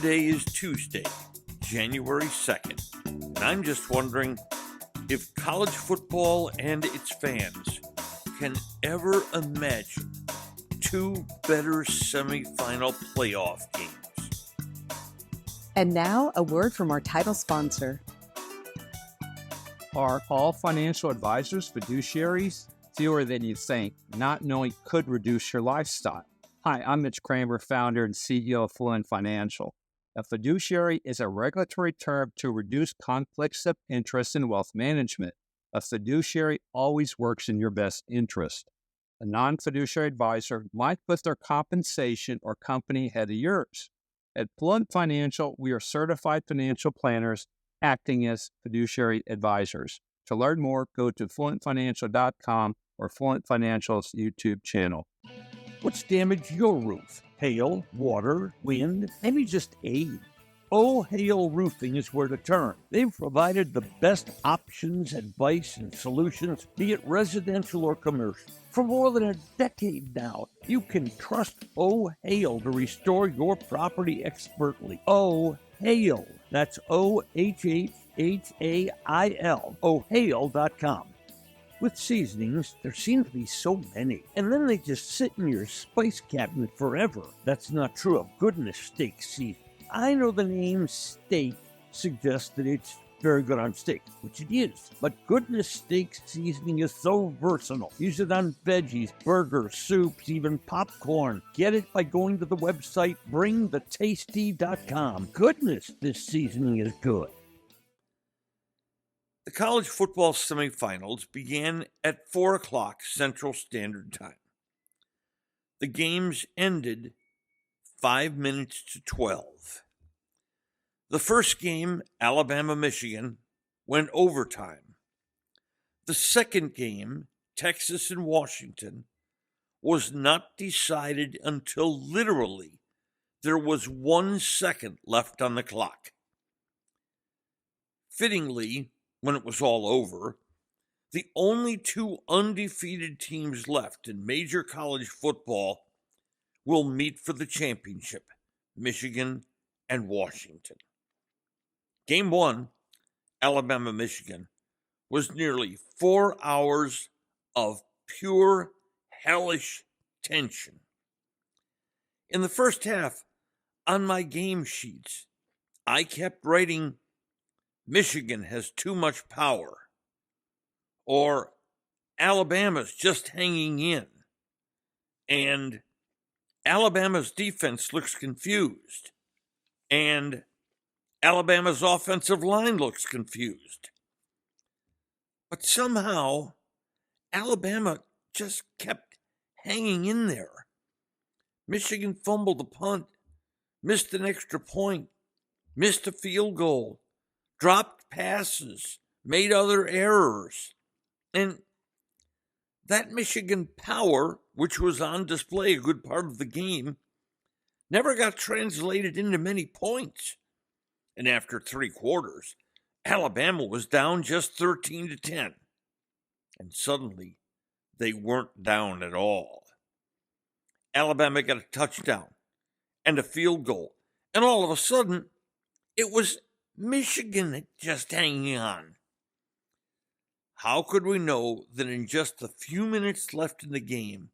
Today is Tuesday, January 2nd, and I'm just wondering if college football and its fans can ever imagine two better semifinal playoff games. And now, a word from our title sponsor. Are all financial advisors fiduciaries? Fewer than you think. Not knowing could reduce your lifestyle. Hi, I'm Mitch Kramer, founder and CEO of Fluent Financial. A fiduciary is a regulatory term to reduce conflicts of interest in wealth management. A fiduciary always works in your best interest. A non-fiduciary advisor might put their compensation or company ahead of yours. At Fluent Financial, we are certified financial planners acting as fiduciary advisors. To learn more, go to fluentfinancial.com or Fluent Financial's YouTube channel. What's damaged your roof? Hail, water, wind, maybe just age. Oh Hail Roofing is where to turn. They've provided the best options, advice, and solutions, be it residential or commercial. For more than a decade now, you can trust Oh Hail to restore your property expertly. Oh Hail. That's OHHHAIL. OHail.com. With seasonings, there seem to be so many, and then they just sit in your spice cabinet forever. That's not true of Goodness Steak seasoning. I know the name steak suggests that it's very good on steak, which it is, but Goodness Steak seasoning is so versatile. Use it on veggies, burgers, soups, even popcorn. Get it by going to the website bringthetasty.com. Goodness, this seasoning is good. The college football semifinals began at 4 o'clock Central Standard Time. The games ended 5 minutes to 12. The first game, Alabama-Michigan, went overtime. The second game, Texas and Washington, was not decided until literally there was 1 second left on the clock. Fittingly, when it was all over, the only two undefeated teams left in major college football will meet for the championship, Michigan and Washington. Game 1, Alabama-Michigan, was nearly 4 hours of pure hellish tension. In the first half, on my game sheets, I kept writing, Michigan has too much power, or Alabama's just hanging in, and Alabama's defense looks confused, and Alabama's offensive line looks confused. But somehow, Alabama just kept hanging in there. Michigan fumbled the punt, missed an extra point, missed a field goal, dropped passes, made other errors. And that Michigan power, which was on display a good part of the game, never got translated into many points. And after 3 quarters, Alabama was down just 13-10. And suddenly, they weren't down at all. Alabama got a touchdown and a field goal. And all of a sudden, it was Michigan just hanging on. How could we know that in just the few minutes left in the game,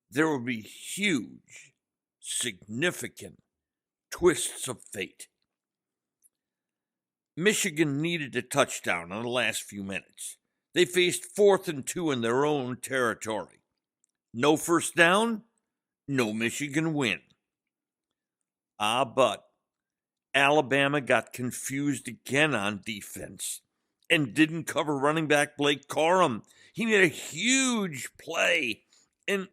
there would be huge, significant twists of fate? Michigan needed a touchdown in the last few minutes. They faced 4th and 2 in their own territory. No first down, no Michigan win. But Alabama got confused again on defense and didn't cover running back Blake Corum. He made a huge play and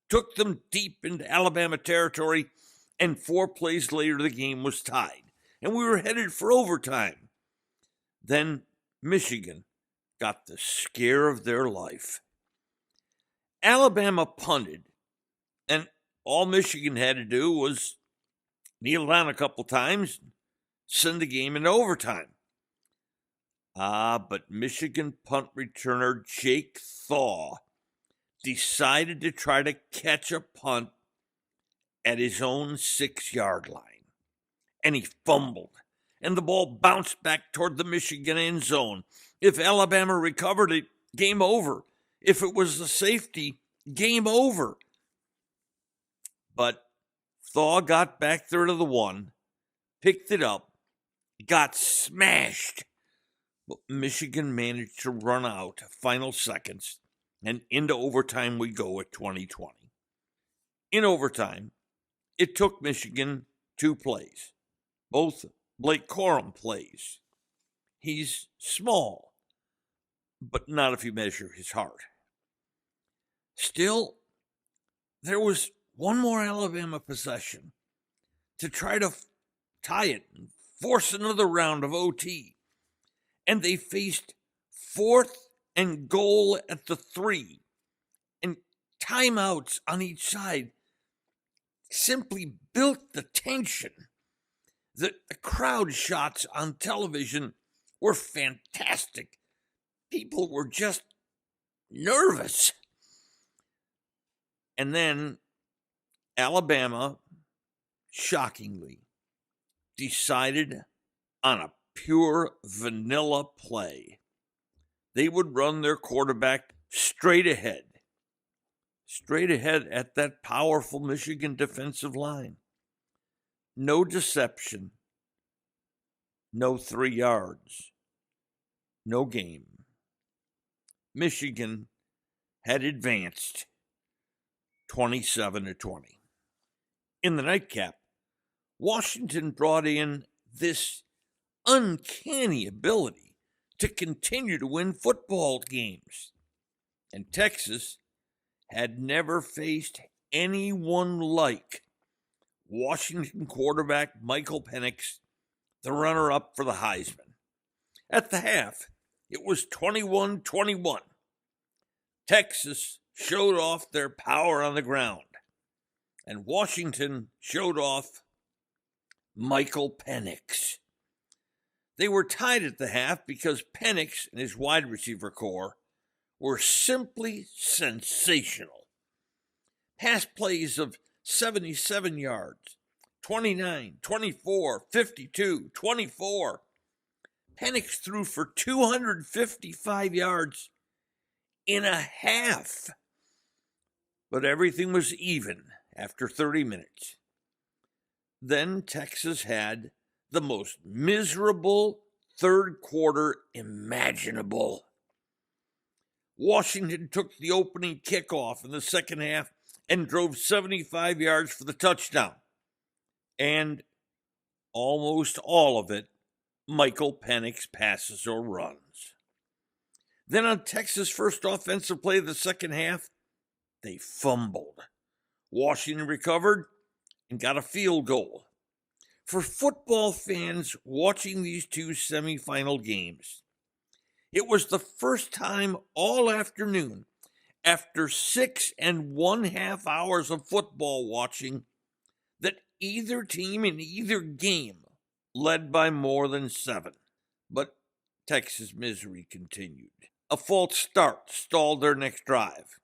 took them deep into Alabama territory, and 4 plays later the game was tied, and we were headed for overtime. Then Michigan got the scare of their life. Alabama punted, and all Michigan had to do was kneel down a couple times, send the game into overtime. But Michigan punt returner Jake Thaw decided to try to catch a punt at his own 6-yard line. and he fumbled, and the ball bounced back toward the Michigan end zone. If Alabama recovered it, game over. If it was a safety, game over. But Thaw got back there to the one, picked it up, got smashed. But Michigan managed to run out final seconds, and into overtime we go at 2020. In overtime, it took Michigan 2 plays, both Blake Corum plays. He's small, but not if you measure his heart. Still, there was one more Alabama possession to try to tie it and force another round of OT. And they faced 4th and goal at the 3. And timeouts on each side simply built the tension. The crowd shots on television were fantastic. People were just nervous. And then Alabama, shockingly, decided on a pure vanilla play. They would run their quarterback straight ahead at that powerful Michigan defensive line. No deception, no 3 yards, no game. Michigan had advanced 27-20. In the nightcap, Washington brought in this uncanny ability to continue to win football games. And Texas had never faced anyone like Washington quarterback Michael Penix, the runner-up for the Heisman. At the half, it was 21-21. Texas showed off their power on the ground, and Washington showed off Michael Penix. They were tied at the half because Penix and his wide receiver corps were simply sensational. Pass plays of 77 yards, 29, 24, 52, 24. Penix threw for 255 yards in a half. But everything was even after 30 minutes. Then Texas had the most miserable third quarter imaginable. Washington took the opening kickoff in the second half and drove 75 yards for the touchdown. And almost all of it, Michael Penix passes or runs. Then on Texas' first offensive play of the second half, they fumbled. Washington recovered and got a field goal. For football fans watching these 2 semifinal games, it was the first time all afternoon, after 6.5 hours of football watching, that either team in either game led by more than 7. But Texas misery continued. A false start stalled their next drive.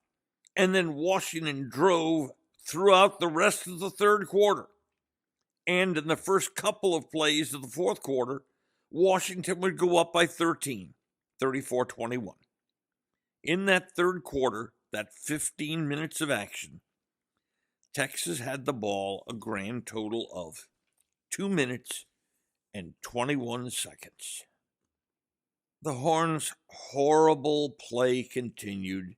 And then Washington drove throughout the rest of the third quarter. And in the first couple of plays of the fourth quarter, Washington would go up by 13, 34-21. In that third quarter, that 15 minutes of action, Texas had the ball a grand total of 2 minutes and 21 seconds. The Horns' horrible play continued.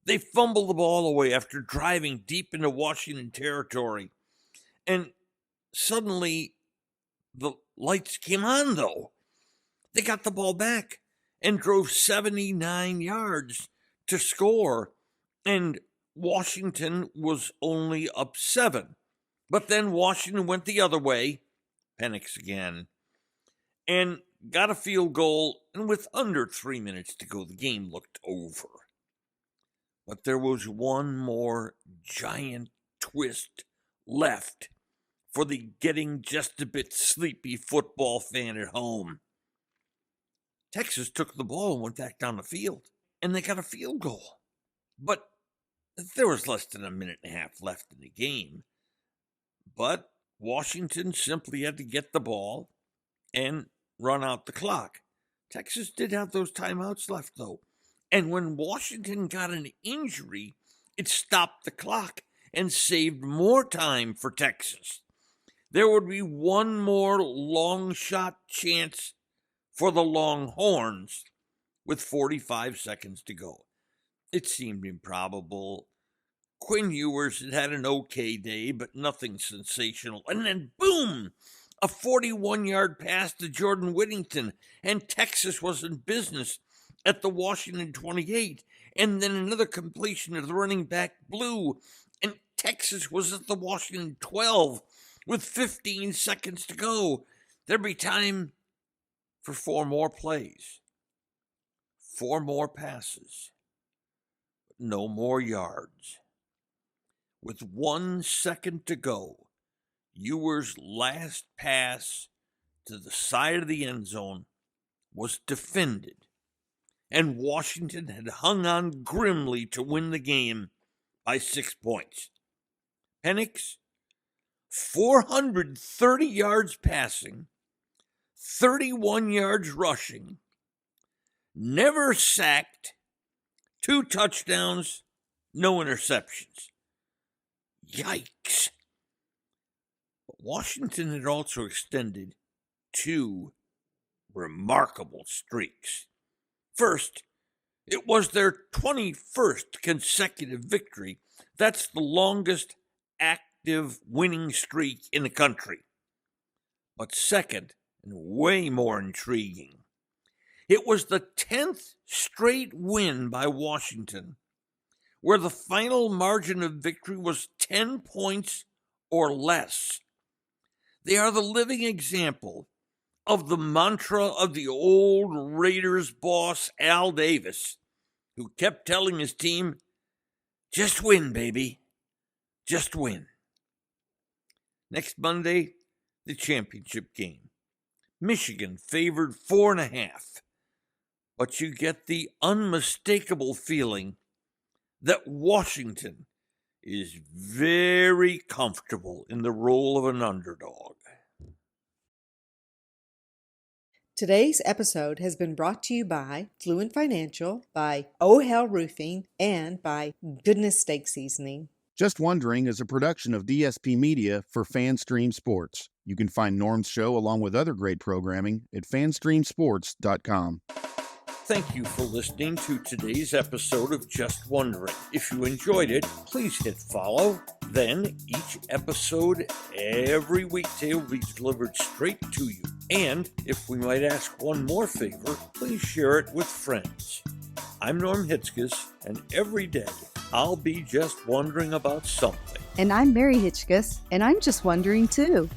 They fumbled the ball away after driving deep into Washington territory. And suddenly, the lights came on, though. They got the ball back and drove 79 yards to score. And Washington was only up 7. But then Washington went the other way, Penix again, and got a field goal. And with under 3 minutes to go, the game looked over. But there was one more giant twist left for the getting just a bit sleepy football fan at home. Texas took the ball and went back down the field, and they got a field goal. But there was less than a minute and a half left in the game. But Washington simply had to get the ball and run out the clock. Texas did have those timeouts left, though. And when Washington got an injury, it stopped the clock and saved more time for Texas. There would be one more long shot chance for the Longhorns with 45 seconds to go. It seemed improbable. Quinn Ewers had an okay day, but nothing sensational. And then, boom, a 41-yard pass to Jordan Whittington, and Texas was in business at the Washington 28. And then another completion of the running back Blue, and Texas was at the Washington 12 with 15 seconds to go. There'd be time for 4 more plays, 4 more passes, but no more yards. With 1 second to go, Ewers' last pass to the side of the end zone was defended, and Washington had hung on grimly to win the game by 6 points. Penix, 430 yards passing, 31 yards rushing, never sacked, 2 touchdowns, no interceptions. Yikes. But Washington had also extended 2 remarkable streaks. First, it was their 21st consecutive victory. That's the longest active winning streak in the country. But second, and way more intriguing, it was the 10th straight win by Washington, where the final margin of victory was 10 points or less. They are the living example of the mantra of the old Raiders boss Al Davis, who kept telling his team, just win, baby, just win. Next Monday, the championship game. Michigan favored 4.5, but you get the unmistakable feeling that Washington is very comfortable in the role of an underdog. Today's episode has been brought to you by Fluent Financial, by Oh Hell Roofing, and by Goodness Steak Seasoning. Just Wondering is a production of DSP Media for FanStream Sports. You can find Norm's show along with other great programming at fanstreamsports.com. Thank you for listening to today's episode of Just Wondering. If you enjoyed it, please hit follow. Then each episode every weekday will be delivered straight to you. And if we might ask one more favor, please share it with friends. I'm Norm Hitzges, and every day I'll be just wondering about something. And I'm Mary Hitchkus, and I'm just wondering too.